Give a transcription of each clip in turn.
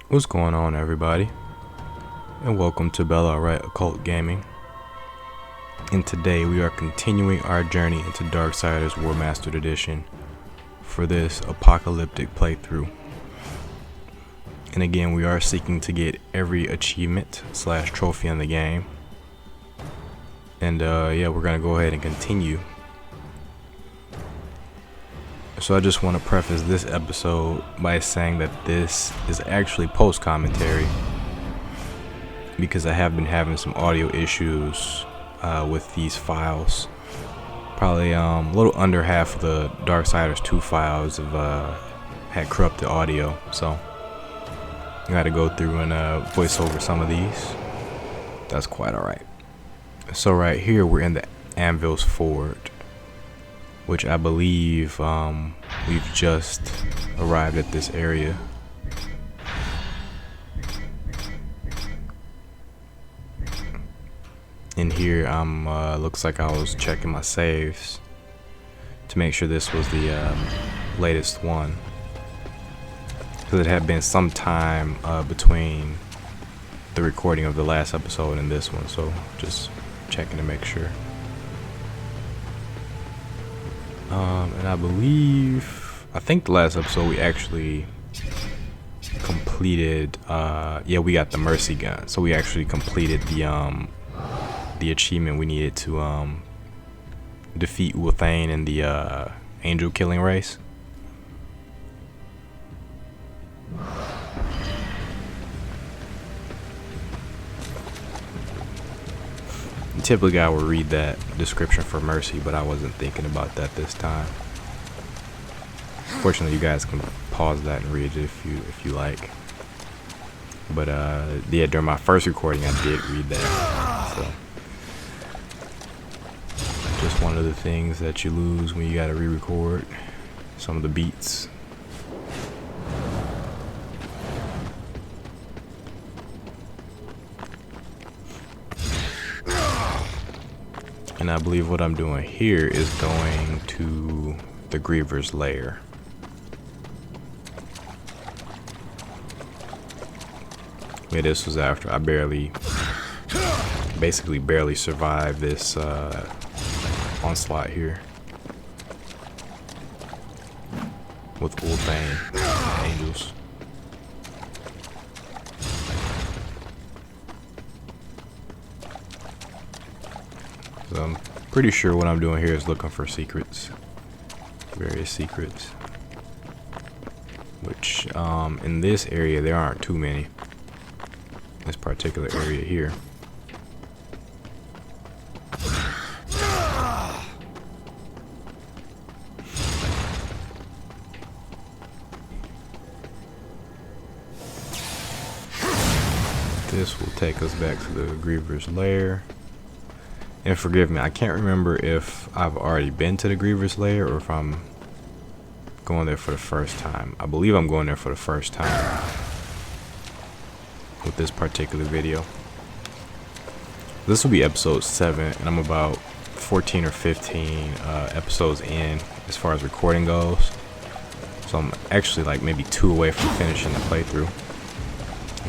What's going on, everybody? And welcome to Bella Right Occult Gaming. And today we are continuing our journey into Darksiders Warmastered Edition for this apocalyptic playthrough. And again, we are seeking to get every achievement / trophy in the game. And yeah, we're gonna go ahead and continue. So I just want to preface this episode by saying that this is actually post commentary because I have been having some audio issues with these files. Probably a little under half of the Darksiders 2 files have had corrupted audio, so I got to go through and voice over some of these. That's quite alright. So right here we're in the Anvil's Ford, which I believe we've just arrived at this area. In here, looks like I was checking my saves to make sure this was the latest one, because it had been some time between the recording of the last episode and this one, so just checking to make sure. And I think the last episode we actually completed, yeah, we got the mercy gun, so we actually completed the achievement we needed to defeat Thane in the angel killing race. Typically I would read that description for mercy, but I wasn't thinking about that this time. Fortunately, you guys can pause that and read it if you like. But yeah, during my first recording I did read that. So just one of the things that you lose when you gotta re-record some of the beats. And I believe what I'm doing here is going to the Griever's Lair. Yeah, this was after I basically barely survived this onslaught here with Thane angels. So I'm pretty sure what I'm doing here is looking for secrets, various secrets, which in this area there aren't too many. This particular area here. This will take us back to the Griever's Lair. And forgive me, I can't remember if I've already been to the Griever's Lair or if I'm going there for the first time. I believe I'm going there for the first time with this particular video. This will be episode 7, and I'm about 14 or 15 episodes in as far as recording goes. So I'm actually like maybe 2 away from finishing the playthrough.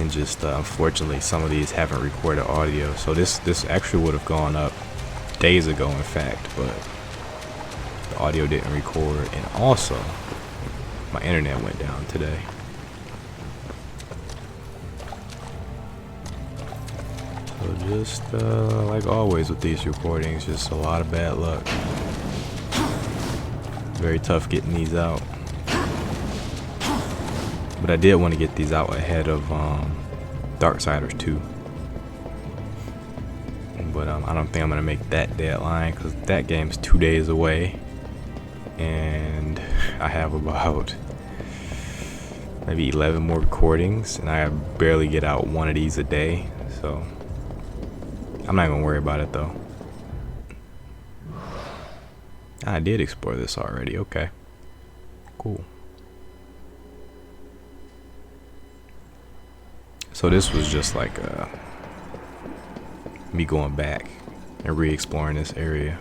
And just unfortunately some of these haven't recorded audio, so this actually would have gone up days ago, in fact, but the audio didn't record, and also my internet went down today. So just like always with these recordings, just a lot of bad luck. Very tough getting these out. But I did want to get these out ahead of Darksiders 2. But I don't think I'm going to make that deadline because that game's 2 days away. And I have about maybe 11 more recordings. And I barely get out one of these a day. So I'm not going to worry about it though. I did explore this already. Okay. Cool. So this was just like me going back and re-exploring this area.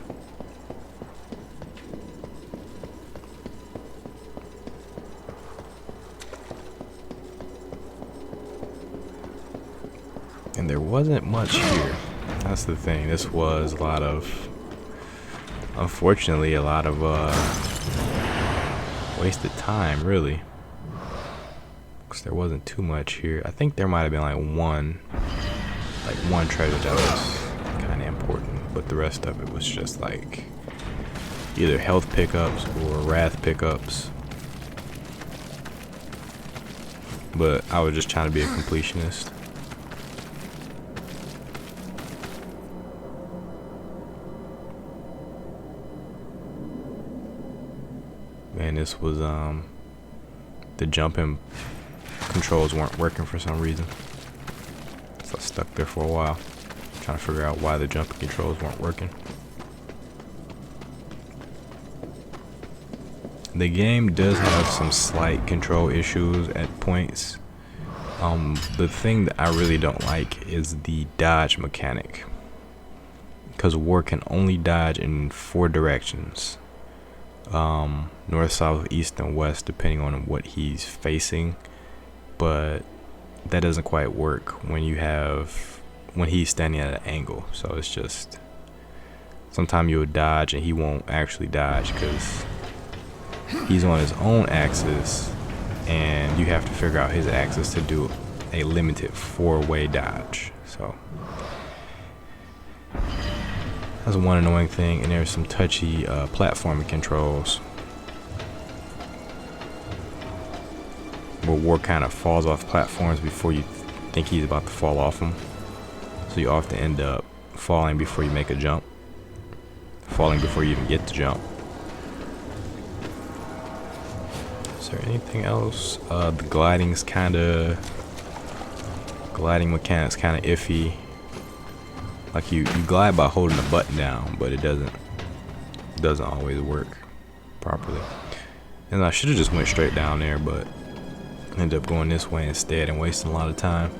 And there wasn't much here. That's the thing. This was a lot of, unfortunately, a lot of wasted time, really. Because there wasn't too much here. I think there might have been like one treasure that was kind of important, but the rest of it was just like either health pickups or wrath pickups. But I was just trying to be a completionist. And this was the jumping controls weren't working for some reason. So I stuck there for a while, trying to figure out why the jumping controls weren't working. The game does have some slight control issues at points. The thing that I really don't like is the dodge mechanic, because War can only dodge in 4 directions. North, south, east, and west, depending on what he's facing. But that doesn't quite work when he's standing at an angle. So it's just, sometimes you'll dodge and he won't actually dodge because he's on his own axis, and you have to figure out his axis to do a limited 4-way dodge. So that's one annoying thing. And there's some touchy platforming controls where War kind of falls off platforms before you think he's about to fall off them. So you often end up falling before you make a jump, falling before you even get to jump. Is there anything else? The gliding mechanics kind of iffy. Like you glide by holding the button down, but it doesn't always work properly. And I should have just went straight down there, but ended up going this way instead and wasting a lot of time.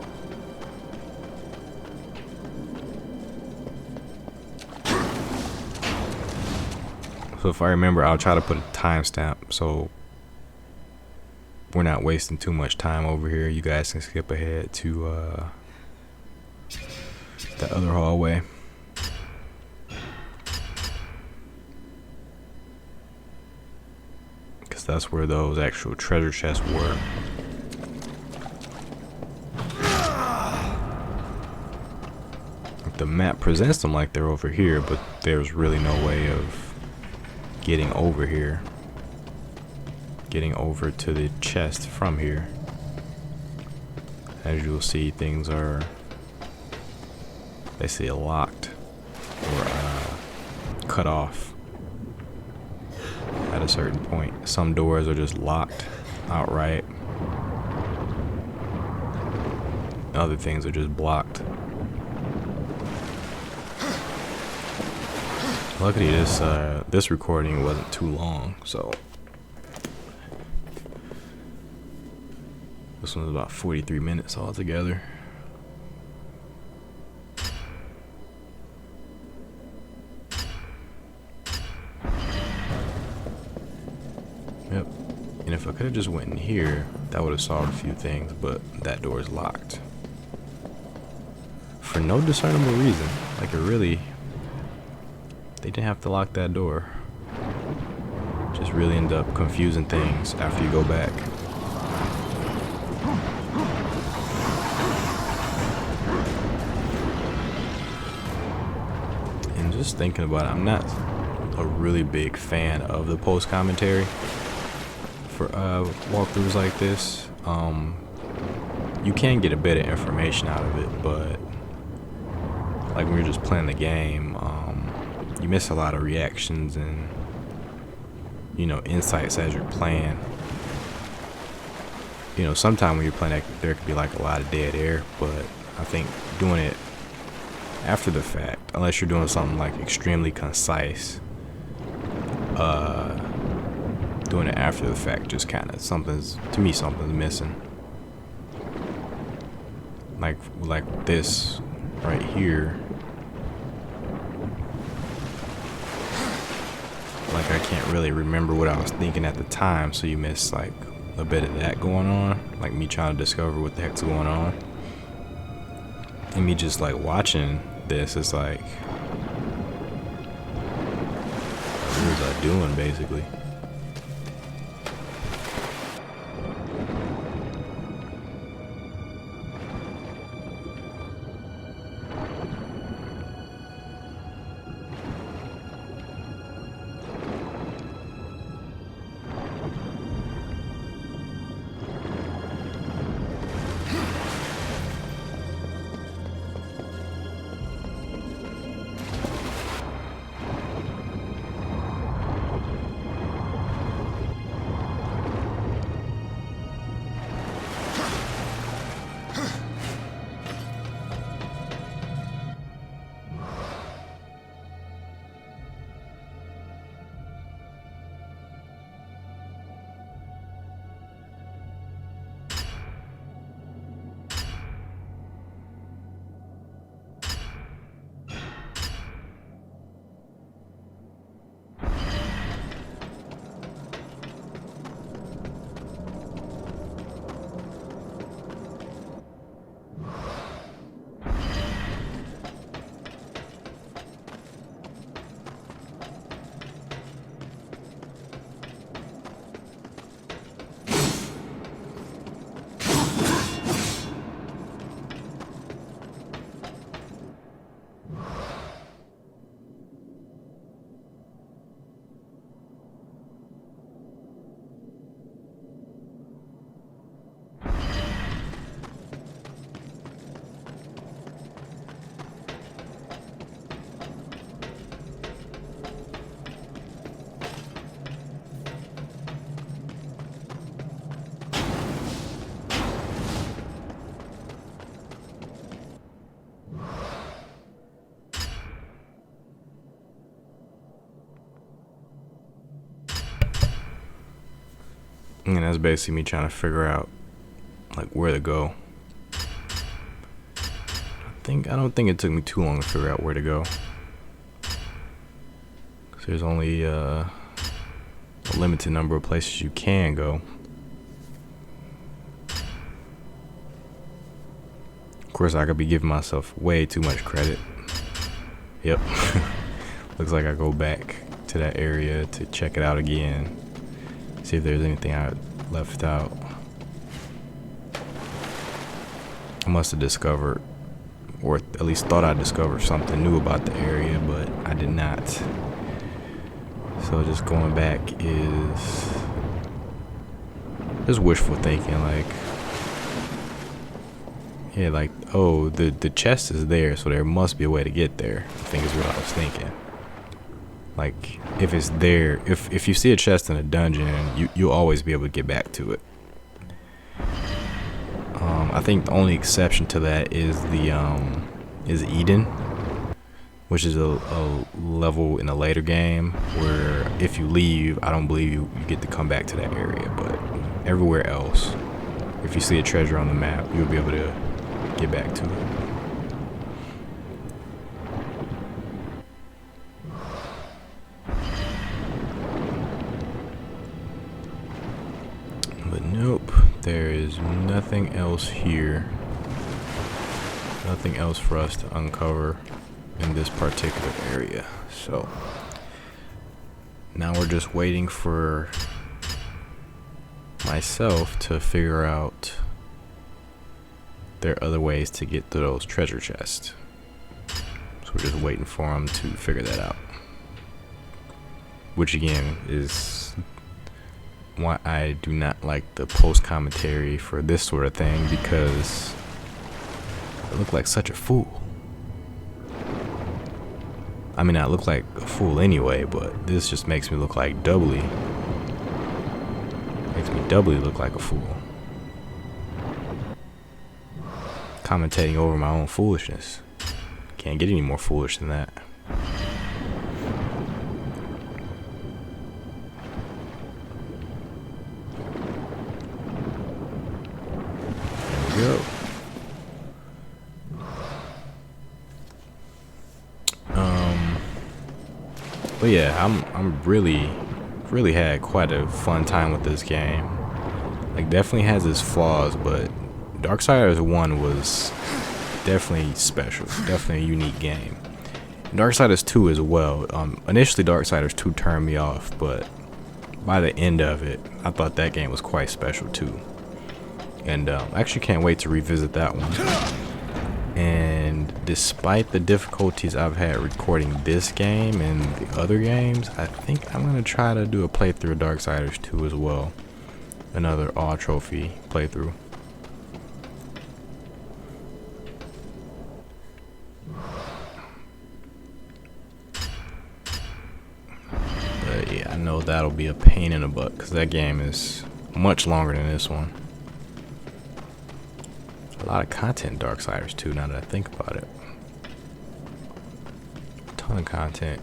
So if I remember, I'll try to put a timestamp so we're not wasting too much time over here. You guys can skip ahead to the other hallway. Because that's where those actual treasure chests were. The map presents them like they're over here, but there's really no way of getting over here. Getting over to the chest from here. As you'll see, things are basically locked or cut off at a certain point. Some doors are just locked outright. Other things are just blocked. Luckily this recording wasn't too long, so this one's about 43 minutes altogether. Yep. And if I could have just went in here, that would have solved a few things, but that door is locked. For no discernible reason. Like it really, they didn't have to lock that door. Just really end up confusing things after you go back. And just thinking about it, I'm not a really big fan of the post commentary for walkthroughs like this. You can get a bit of information out of it, but like when you're just playing the game, you miss a lot of reactions and, you know, insights as you're playing. You know, sometimes when you're playing, there could be like a lot of dead air, but I think doing it after the fact, unless you're doing something like extremely concise, doing it after the fact just kind of something's missing. Like this right here. Like I can't really remember what I was thinking at the time, so you miss like a bit of that going on, like me trying to discover what the heck's going on. and me just like watching this, it's like, what was I doing basically? And that's basically me trying to figure out like where to go. I don't think it took me too long to figure out where to go, 'cause there's only a limited number of places you can go. Of course, I could be giving myself way too much credit. Yep. Looks like I go back to that area to check it out again. See if there's anything I left out. I must have discovered, or at least thought I discovered something new about the area, but I did not. So just going back is just wishful thinking, like, yeah, like, oh, the chest is there, so there must be a way to get there, I think is what I was thinking. Like, if it's there, if you see a chest in a dungeon, you'll always be able to get back to it. I think the only exception to that is is Eden, which is a level in a later game where if you leave, I don't believe you get to come back to that area. But everywhere else, if you see a treasure on the map, you'll be able to get back to it. Nope, there is nothing else here. Nothing else for us to uncover in this particular area. So now we're just waiting for myself to figure out there are other ways to get to those treasure chests. So we're just waiting for them to figure that out. Which again is why I do not like the post commentary for this sort of thing, because I look like such a fool. I mean, I look like a fool anyway, but this just makes me look like doubly look like a fool. Commentating over my own foolishness. Can't get any more foolish than that. Go. But yeah, I'm really had quite a fun time with this game. Like, definitely has its flaws, but Darksiders 1 was definitely special, definitely a unique game. Darksiders 2 as well. Initially Darksiders 2 turned me off, but by the end of it, I thought that game was quite special too. And I actually can't wait to revisit that one. And despite the difficulties I've had recording this game and the other games, I think I'm going to try to do a playthrough of Darksiders 2 as well. Another all trophy playthrough. But yeah, I know that'll be a pain in the butt because that game is much longer than this one. A lot of content in Darksiders 2 now that I think about it. A ton of content.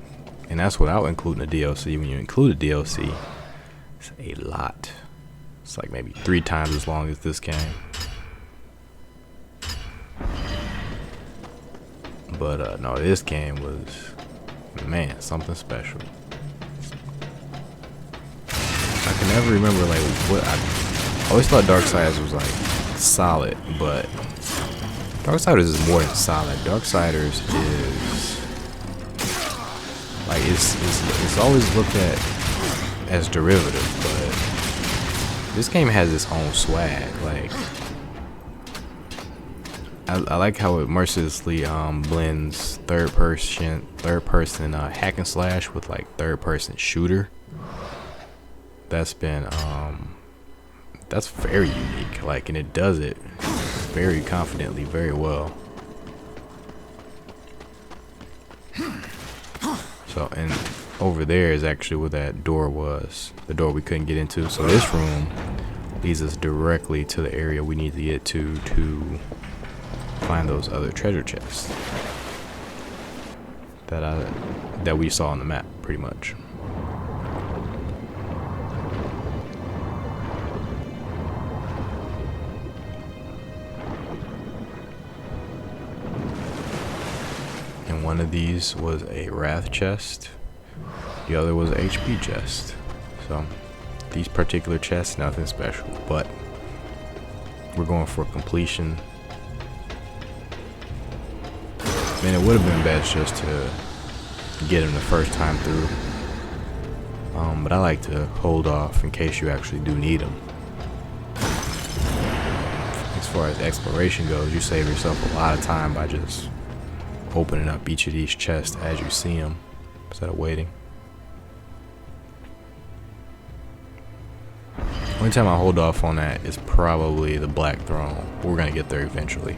And that's without including the DLC. When you include the DLC, it's a lot. It's like maybe 3 times as long as this game. But no, this game was, man, something special. I can never remember like what I always thought Darksiders was like solid, but Darksiders is more than solid. Darksiders is like it's always looked at as derivative, but this game has its own swag. Like I like how it mercilessly blends third person hack and slash with like third person shooter. That's been that's very unique, like, and it does it very confidently, very well. So, and over there is actually where that door was, the door we couldn't get into. So this room leads us directly to the area we need to get to find those other treasure chests that we saw on the map, pretty much. One of these was a wrath chest, the other was a HP chest. So these particular chests, nothing special, but we're going for completion. Man, it would have been best just to get them the first time through, but I like to hold off in case you actually do need them. As far as exploration goes, you save yourself a lot of time by just opening up each of these chests as you see them instead of waiting. Only time I hold off on that is probably the Black Throne. We're gonna get there eventually.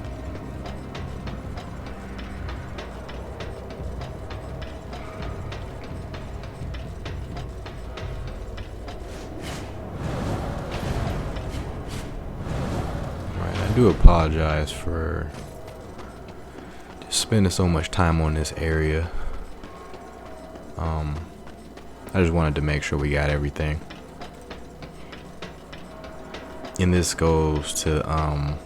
Alright, I do apologize for spending so much time on this area. I just wanted to make sure we got everything. And this goes to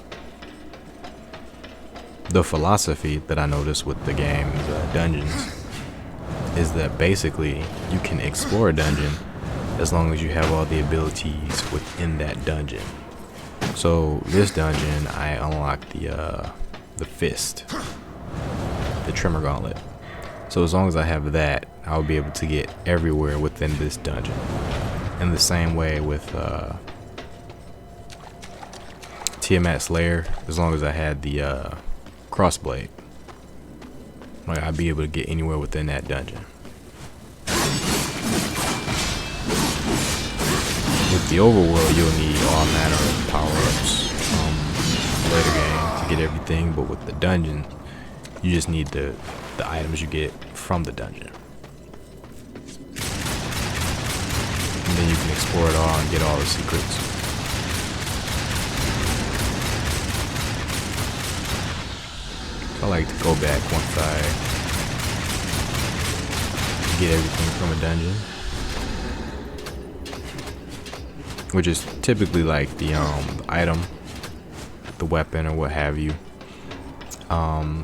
the philosophy that I noticed with the game's dungeons is that basically you can explore a dungeon as long as you have all the abilities within that dungeon. So this dungeon, I unlocked the fist, the Tremor Gauntlet. So as long as I have that, I'll be able to get everywhere within this dungeon. In the same way with Tiamat's Lair, as long as I had the crossblade, like I'd be able to get anywhere within that dungeon. With the overworld, you'll need all manner of power-ups later game to get everything, but with the dungeon, you just need the items you get from the dungeon. And then you can explore it all and get all the secrets. So I like to go back once I get everything from a dungeon, which is typically like the item, the weapon, or what have you.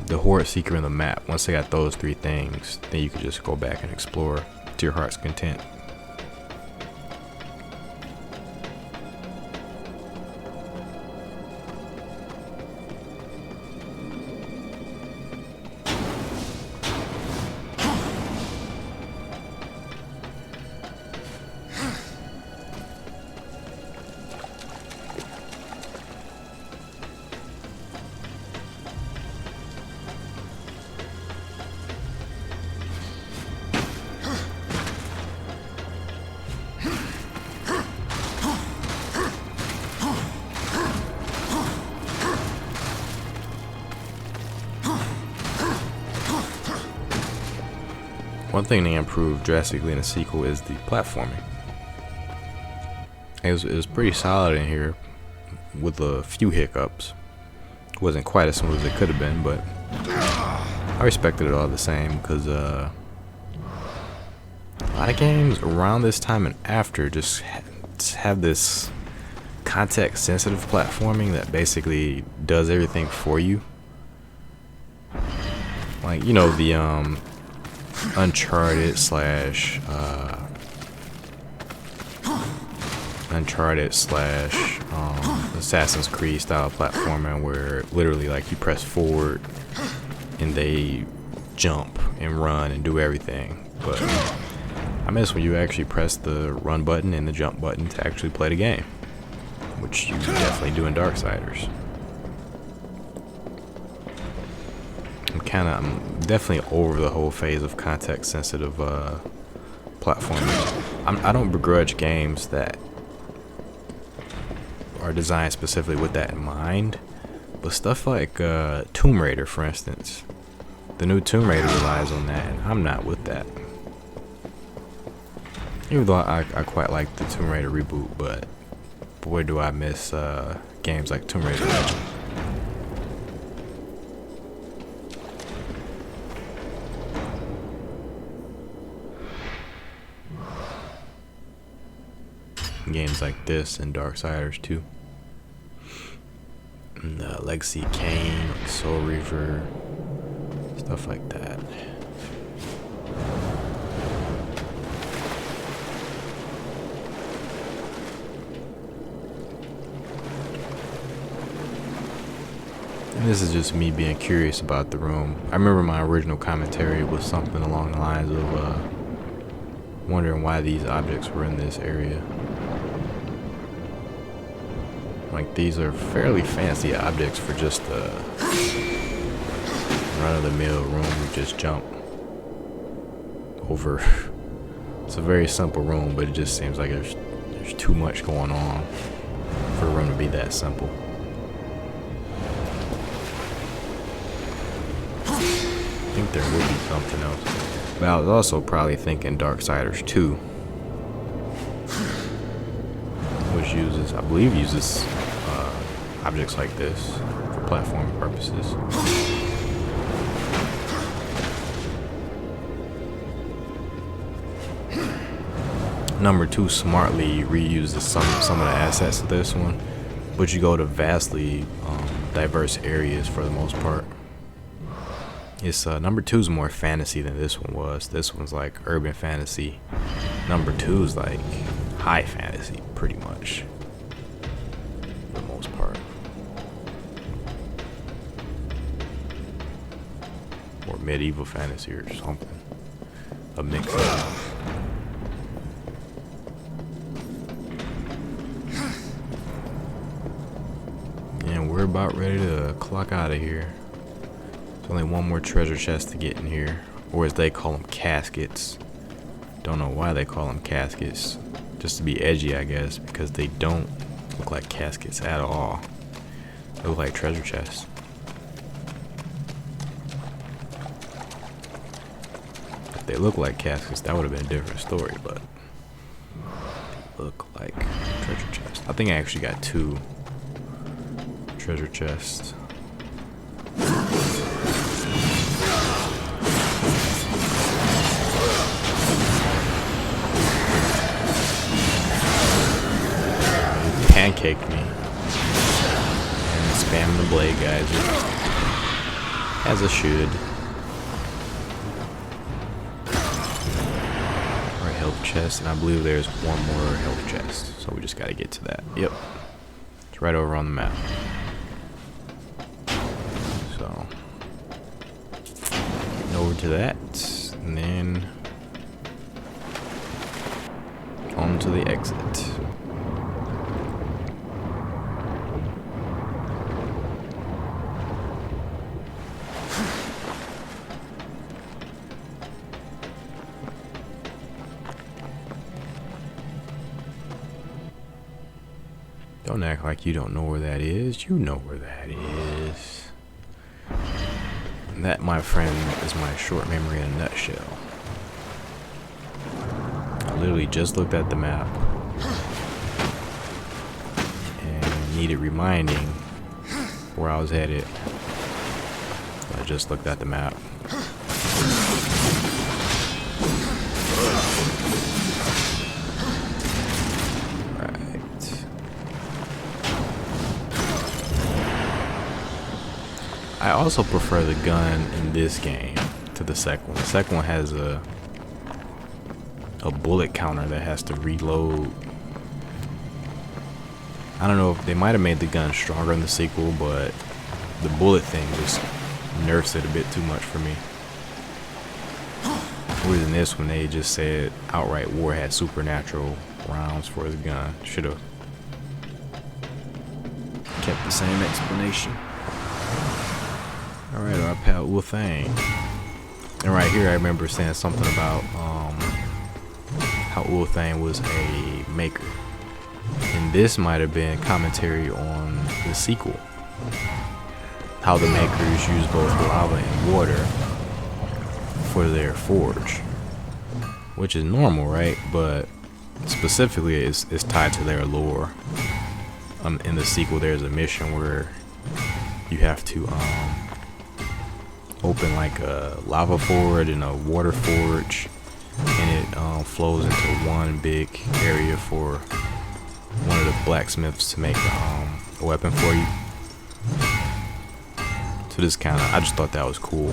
The Horde Seeker and the map. Once I got those 3 things, then you can just go back and explore to your heart's content. One thing they improved drastically in the sequel is the platforming. It was pretty solid in here with a few hiccups. It wasn't quite as smooth as it could have been, but I respected it all the same, because a lot of games around this time and after just have this context sensitive platforming that basically does everything for you. Like, you know, the Uncharted slash Assassin's Creed style platforming, where literally like you press forward and they jump and run and do everything. But I miss when you actually press the run button and the jump button to actually play the game, which you definitely do in Darksiders. I'm definitely over the whole phase of context sensitive platforming. I don't begrudge games that are designed specifically with that in mind, but stuff like Tomb Raider, for instance, the new Tomb Raider relies on that, and I'm not with that. Even though I quite like the Tomb Raider reboot, but boy do I miss games like Tomb Raider Legend. Games like this and Darksiders 2, and Legacy Kain, Soul Reaver, stuff like that. And this is just me being curious about the room. I remember my original commentary was something along the lines of wondering why these objects were in this area. Like, these are fairly fancy objects for just a run-of-the-mill room you just jump over. It's a very simple room, but it just seems like there's too much going on for a room to be that simple. I think there would be something else, but I was also probably thinking Darksiders 2, which I believe uses objects like this for platforming purposes. Number 2 smartly reuses some of the assets of this one, but you go to vastly diverse areas for the most part. It's number 2's more fantasy than this one was. This one's like urban fantasy. Number 2's like high fantasy, pretty much, for the most part. Or medieval fantasy or something. A mix of. And we're about ready to clock out of here. There's only one more treasure chest to get in here, or as they call them, caskets. Don't know why they call them caskets. Just to be edgy, I guess, because they don't look like caskets at all. They look like treasure chests. If they look like caskets, that would have been a different story, but they look like treasure chests. I think I actually got 2 treasure chests. Pancaked me. And spamming the blade geyser. As I should. Our health chest, and I believe there's one more health chest. So we just gotta get to that. Yep. It's right over on the map. So getting over to that, and then on to the exit. Don't act like you don't know where that is. You know where that is. And that, my friend, is my short memory in a nutshell. literally just looked at the map and needed reminding where I was headed. I just looked at the map. I also prefer the gun in this game to the second one. The second one has a bullet counter that has to reload. I don't know if they might have made the gun stronger in the sequel, but the bullet thing just nerfs it a bit too much for me. Whereas in this one, they just said outright war had supernatural rounds for his gun. Should have kept the same explanation. Alright, our pal Ulthang. And right here I remember saying something about how Ulthang was a maker. And this might have been commentary on the sequel. How the makers use both lava and water for their forge. Which is normal, right? But specifically it's tied to their lore. In the sequel there's a mission where you have to open like a lava forge and a water forge, and it flows into one big area for one of the blacksmiths to make a weapon for you. So this I just thought that was cool.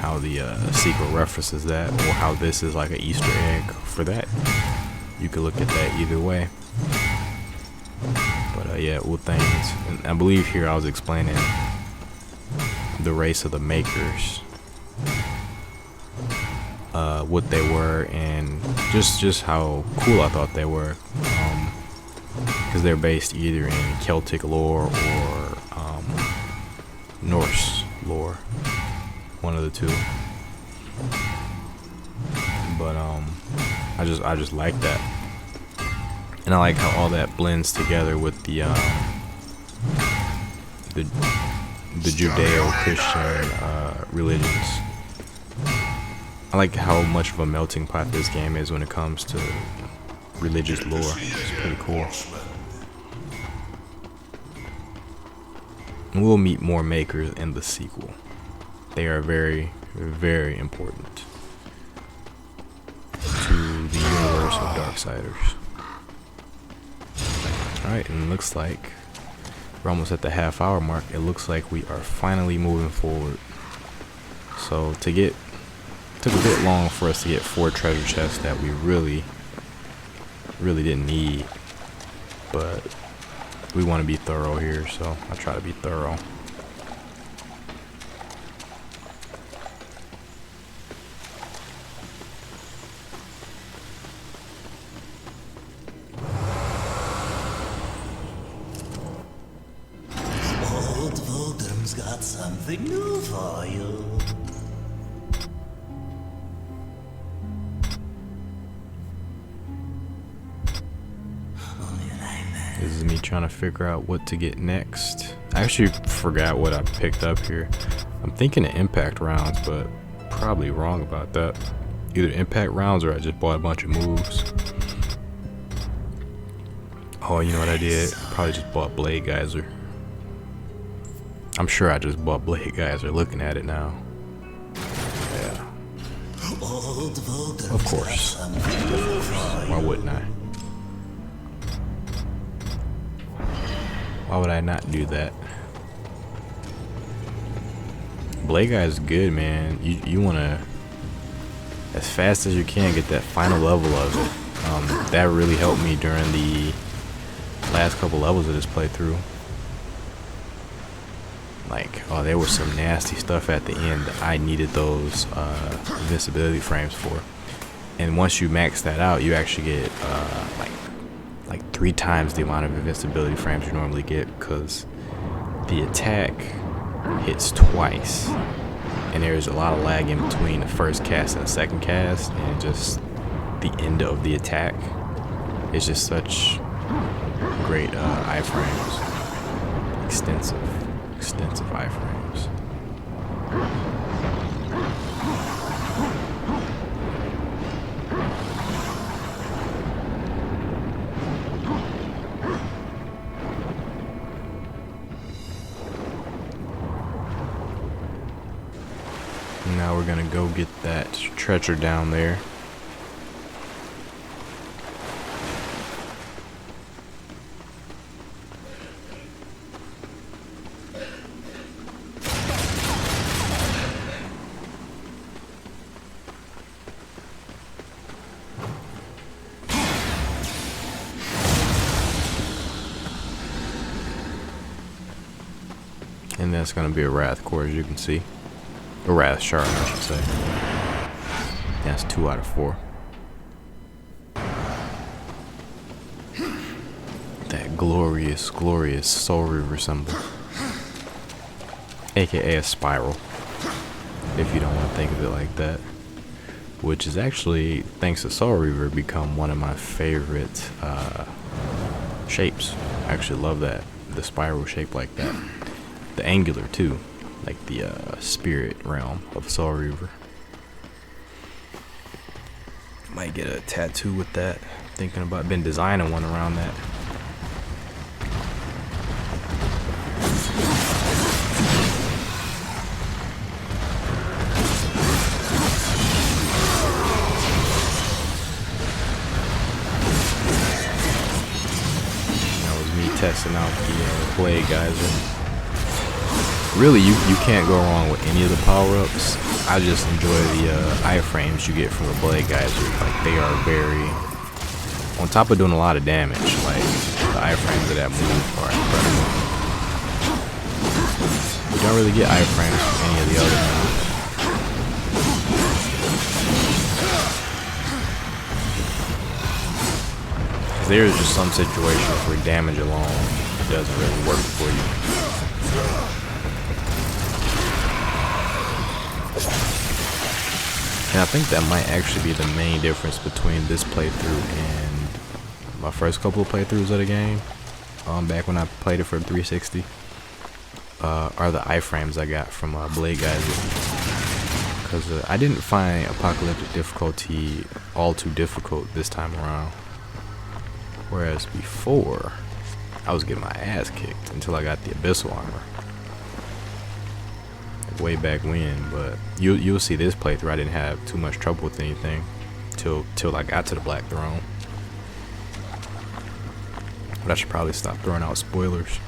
How the sequel references that, or how this is like an Easter egg for that. You could look at that either way. But yeah, Ulthang's, and I believe here I was explaining the race of the makers, what they were, and just how cool I thought they were, because they're based either in Celtic lore or Norse lore, one of the two. But I just like that. And I like how all that blends together with the Judeo-Christian religions. I like how much of a melting pot this game is when it comes to religious lore. It's pretty cool. And we'll meet more makers in the sequel. They are very, very important to the universe of Darksiders. Alright, and it looks like we're almost at the half-hour mark. It looks like we are finally moving forward. So took a bit long for us to get 4 treasure chests that we really didn't need. But we want to be thorough here, so I try to be thorough. Got something new for you. This is me trying to figure out what to get next. I actually forgot what I picked up here. I'm thinking of impact rounds, but probably wrong about that. Either impact rounds or I just bought a bunch of moves. Oh, you know what I did? Probably just bought Blade Geyser. I'm sure I just bought Blade Geyser looking at it now. Yeah. Of course. Why wouldn't I? Why would I not do that? Blade Geyser is good, man. You wanna, as fast as you can, get that final level of it. That really helped me during the last couple levels of this playthrough. Like, oh, there was some nasty stuff at the end that I needed those invincibility frames for. And once you max that out, you actually get like 3 times the amount of invincibility frames you normally get, because the attack hits twice, and there's a lot of lag in between the first cast and the second cast, and just the end of the attack is just such great iframes, extensive iframes. Now we're gonna go get that treasure down there. And that's gonna be a wrath core, as you can see. A wrath shard, I should say. That's 2 out of 4. That glorious, glorious Soul Reaver symbol. AKA a spiral, if you don't want to think of it like that. Which is actually, thanks to Soul Reaver, become one of my favorite shapes. I actually love that. The spiral shape like that. The angular too, like the spirit realm of Soul Reaver. Might get a tattoo with that. Thinking about, been designing one around that. That was me testing out the blade geyser. Really, you can't go wrong with any of the power-ups. I just enjoy the iframes you get from the blade geyser. Like, they are very, on top of doing a lot of damage, like, the iframes of that move are incredible. You don't really get iframes from any of the other moves. Because there's just some situations where damage alone doesn't really work for you. And I think that might actually be the main difference between this playthrough and my first couple of playthroughs of the game, back when I played it for 360, are the iframes I got from Blade Geyser. Because I didn't find Apocalyptic difficulty all too difficult this time around. Whereas before, I was getting my ass kicked until I got the Abyssal armor. Way back when, but you'll see this playthrough I didn't have too much trouble with anything till I got to the Black Throne. But I should probably stop throwing out spoilers.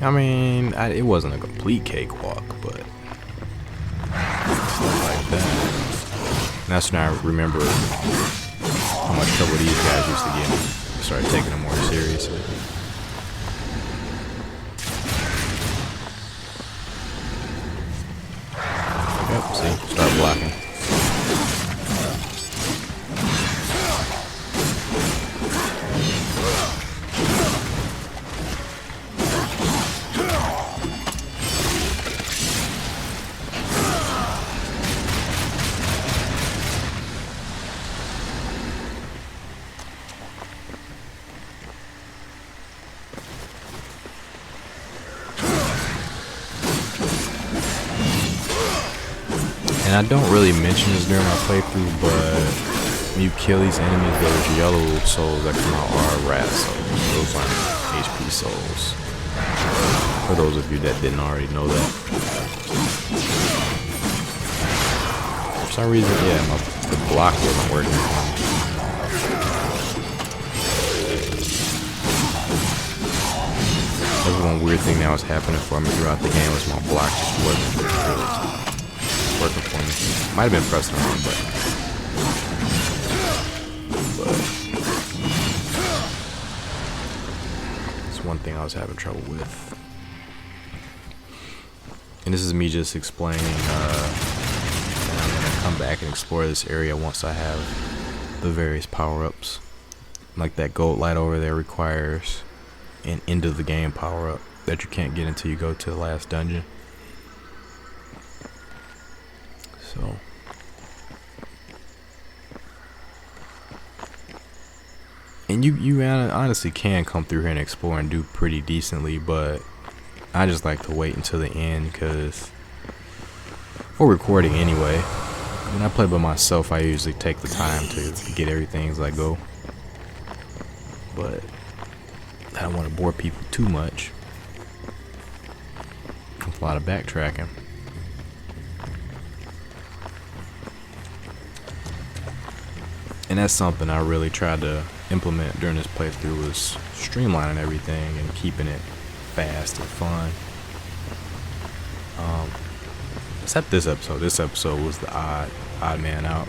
I mean, it wasn't a complete cakewalk, but stuff like that. And that's when I remember how much trouble these guys used to give me. I started taking them more seriously. Yep, see, start blocking. And I don't really mention this during my playthrough, but when you kill these enemies, those yellow souls that come out are wrath souls. Those aren't HP souls. For those of you that didn't already know that. For some reason, yeah, the block wasn't working for me. That's one weird thing that was happening for me throughout the game, was my block just wasn't working for me. Might have been pressed the wrong button. But it's one thing I was having trouble with. And this is me just explaining that I'm going to come back and explore this area once I have the various power-ups. Like that gold light over there requires an end of the game power-up that you can't get until you go to the last dungeon. So and you honestly can come through here and explore and do pretty decently, but I just like to wait until the end, because for recording anyway, when I play by myself I usually take the time to get everything as I go, but I don't want to bore people too much. a lot of backtracking. And that's something I really tried to implement during this playthrough, was streamlining everything and keeping it fast and fun. Except this episode. This episode was the odd man out.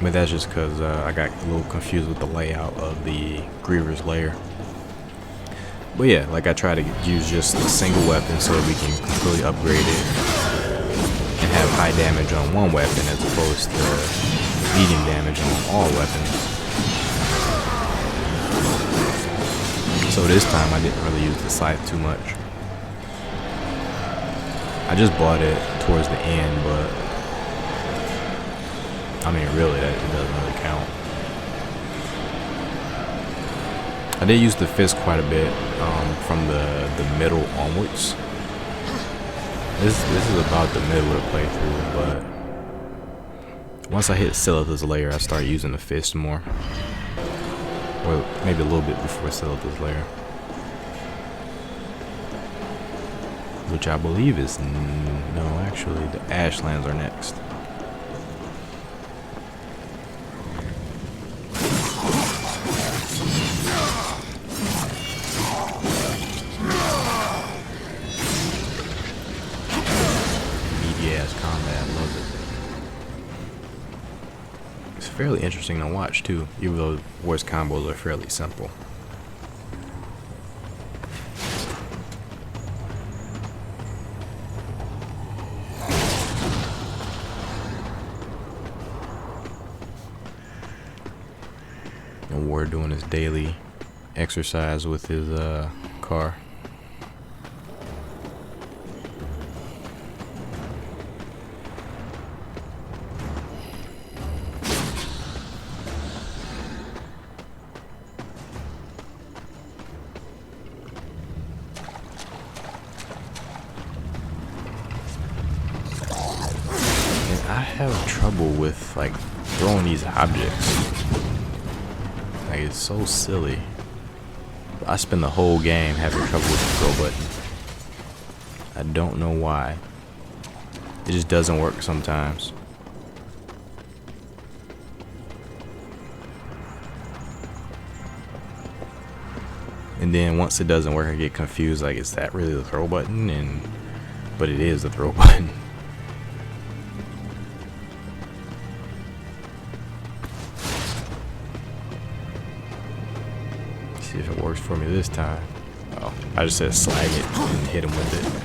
But that's just because I got a little confused with the layout of the Griever's Lair. But yeah, like I try to use just a single weapon so that we can completely upgrade it and have high damage on one weapon as opposed to medium damage on all weapons. So this time I didn't really use the scythe too much. I just bought it towards the end, but I mean really it doesn't really count. I did use the fist quite a bit from the middle onwards. This is about the middle of the playthrough, but once I hit Silith's Lair, I start using the fist more. Or maybe a little bit before Silith's Lair. Which I believe is, no, actually the Ashlands are next. Fairly interesting to watch too, even though voice combos are fairly simple. And Ward doing his daily exercise with his car. I have trouble with like throwing these objects. Like it's so silly. I spend the whole game having trouble with the throw button. I don't know why. It just doesn't work sometimes. And then once it doesn't work, I get confused. Like, is that really the throw button? But it is the throw button. See if it works for me this time. Oh, I just said slag it and hit him with it.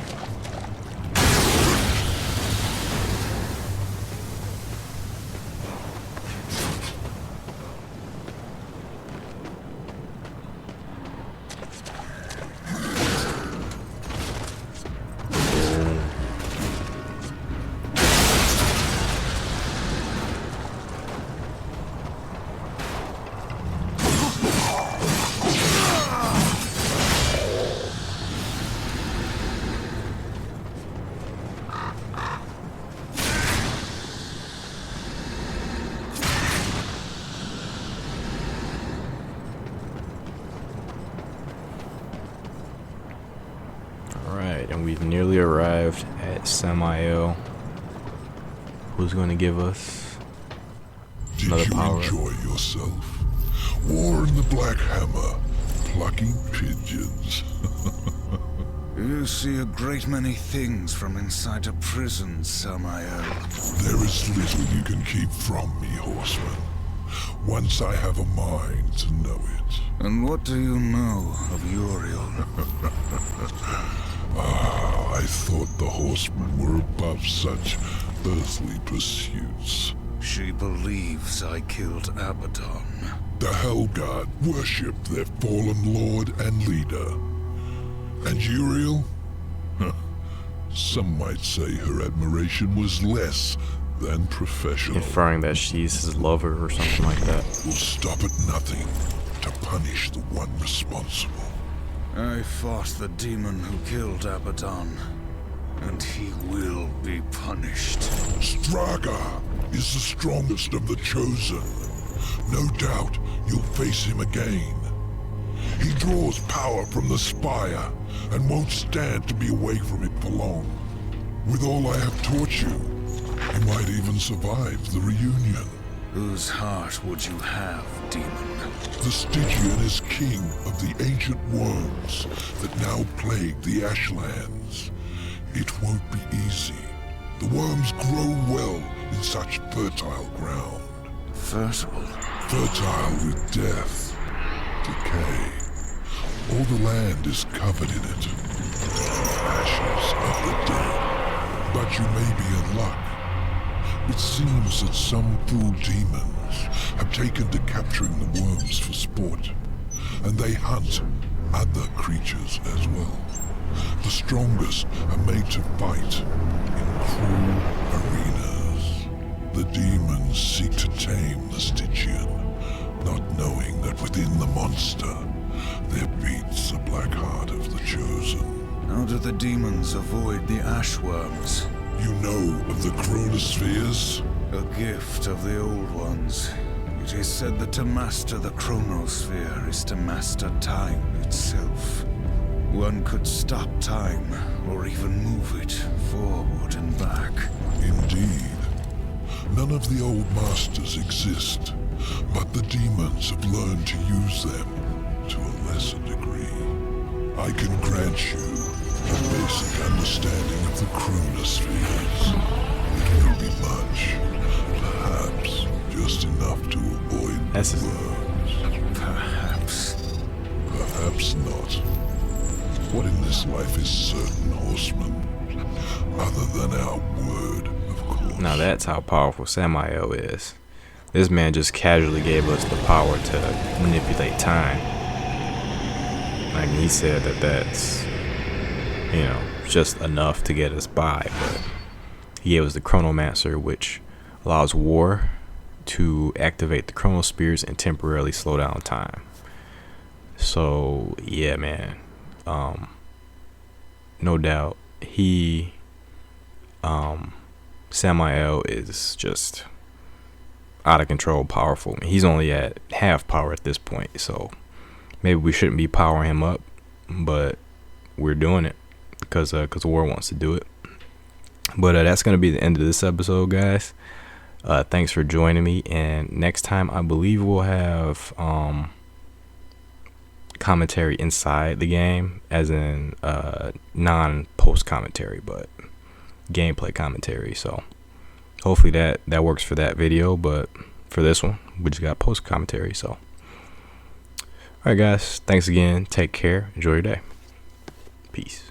And we've nearly arrived at Samael, who's going to give us another power. Did you enjoy yourself? War in the Black Hammer, plucking pigeons. You see a great many things from inside a prison, Samael. There is little you can keep from me, horseman. Once I have a mind to know it. And what do you know of Uriel? I thought the horsemen were above such earthly pursuits. She believes I killed Abaddon. The Hellguard worshipped their fallen lord and leader. And Uriel? Some might say her admiration was less than professional. Inferring that she's his lover or something like that. Will stop at nothing to punish the one responsible. I fought the demon who killed Abaddon, and he will be punished. Straga is the strongest of the chosen. No doubt you'll face him again. He draws power from the spire and won't stand to be away from it for long. With all I have taught you, you might even survive the reunion. Whose heart would you have, demon? The Stygian is king of the ancient worms that now plague the Ashlands. It won't be easy. The worms grow well in such fertile ground. Fertile? Fertile with death, decay. All the land is covered in it. Ashes of the dead. But you may be in luck. It seems that some fool demons have taken to capturing the worms for sport, and they hunt other creatures as well. The strongest are made to fight in cruel arenas. The demons seek to tame the Stygian, not knowing that within the monster there beats the black heart of the chosen. How do the demons avoid the ashworms? You know of the chronospheres? A gift of the old ones. It is said that to master the chronosphere is to master time itself. One could stop time, or even move it forward and back. Indeed. None of the old masters exist, but the demons have learned to use them to a lesser degree. I can grant you a basic understanding of the chronospheres. It won't be much, perhaps just enough to avoid That's worms. Perhaps. Perhaps not. What in this life is certain, horseman, other than our word, of course? Now that's how powerful Samael is. This man just casually gave us the power to manipulate time. Like he said that's, you know, just enough to get us by, but he gave us the Chronomancer, which allows war to activate the chronospheres and temporarily slow down time. So yeah, man, no doubt he Samael is just out of control powerful. He's only at half power at this point, so maybe we shouldn't be powering him up, but we're doing it because war wants to do it. But that's gonna be the end of this episode, guys. Thanks for joining me, and next time I believe we'll have commentary inside the game, as in non-post commentary, but gameplay commentary. So hopefully that works for that video, but for this one we just got post commentary. So alright guys, thanks again, take care, enjoy your day, peace.